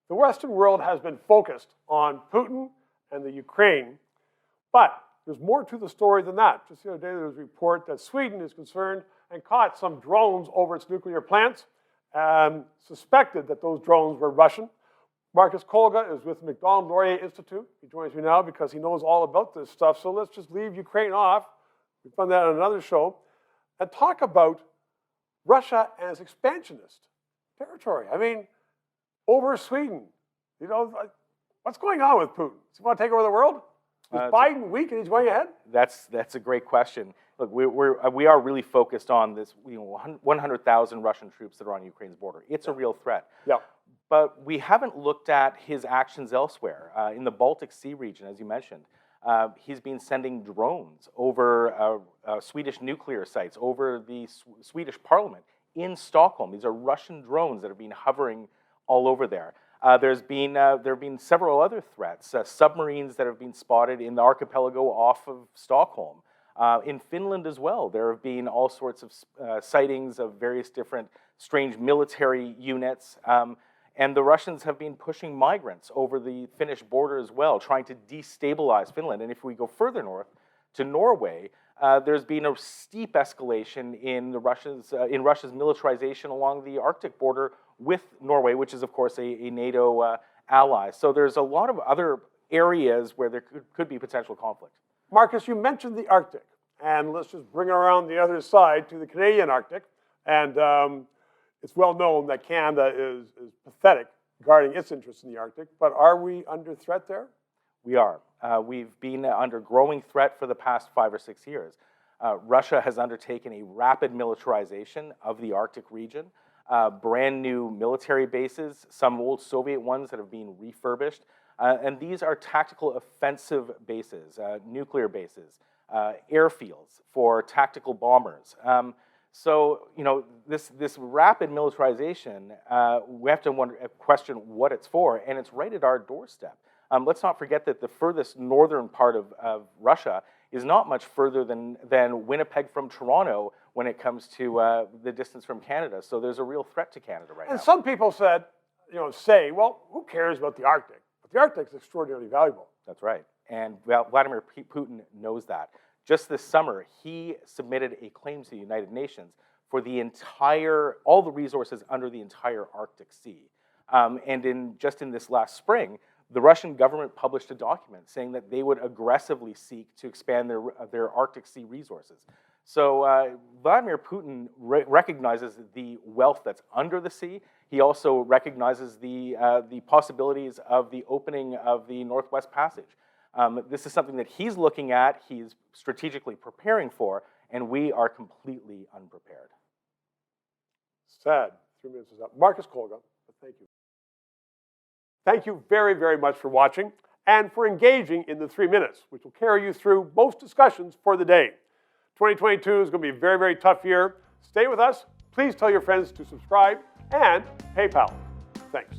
The Western world has been focused on Putin and the Ukraine, but there's more to the story than that. Just the other day, there was a report that Sweden is concerned and caught some drones over its nuclear plants and suspected that those drones were Russian. Marcus Kolga is with the Macdonald Laurier Institute. He joins me now because he knows all about this stuff. So let's just leave Ukraine off. We've done that on another show. And talk about Russia as expansionist territory. I mean, over Sweden. You know, what's going on with Putin? Does he want to take over the world? Is Biden weak and he's going ahead? That's a great question. Look, we are really focused on this 100,000 Russian troops that are on Ukraine's border. It's a real threat. Yeah. But we haven't looked at his actions elsewhere. In the Baltic Sea region, as you mentioned, he's been sending drones over Swedish nuclear sites, over the Swedish parliament in Stockholm. These are Russian drones that have been hovering all over there. There have been several other threats, submarines that have been spotted in the archipelago off of Stockholm. In Finland as well, there have been all sorts of sightings of various different strange military units. And the Russians have been pushing migrants over the Finnish border as well, trying to destabilize Finland. And if we go further north to Norway, there's been a steep escalation in Russia's militarization along the Arctic border with Norway, which is, of course, a NATO ally. So there's a lot of other areas where there could be potential conflict. Marcus, you mentioned the Arctic, and let's just bring it around the other side to the Canadian Arctic. And it's well known that Canada is pathetic regarding its interests in the Arctic, but are we under threat there? We are. We've been under growing threat for the past 5 or 6 years. Russia has undertaken a rapid militarization of the Arctic region. Brand new military bases, some old Soviet ones that have been refurbished. And these are tactical offensive bases, nuclear bases, airfields for tactical bombers. So, you know, this rapid militarization, we have to question what it's for, and it's right at our doorstep. Let's not forget that the furthest northern part of Russia is not much further than Winnipeg from Toronto when it comes to the distance from Canada. So there's a real threat to Canada right now. And some people say, well, who cares about the Arctic? But the Arctic is extraordinarily valuable. That's right. And Vladimir Putin knows that. Just this summer, he submitted a claim to the United Nations for all the resources under the entire Arctic Sea. And just in this last spring, the Russian government published a document saying that they would aggressively seek to expand their Arctic Sea resources. So Vladimir Putin recognizes the wealth that's under the sea. He also recognizes the possibilities of the opening of the Northwest Passage. This is something that he's looking at, he's strategically preparing for, and we are completely unprepared. Sad. 3 minutes is up. Marcus Kolga, thank you. Thank you very, very much for watching and for engaging in the 3 minutes, which will carry you through most discussions for the day. 2022 is going to be a very, very tough year. Stay with us. Please tell your friends to subscribe and PayPal. Thanks.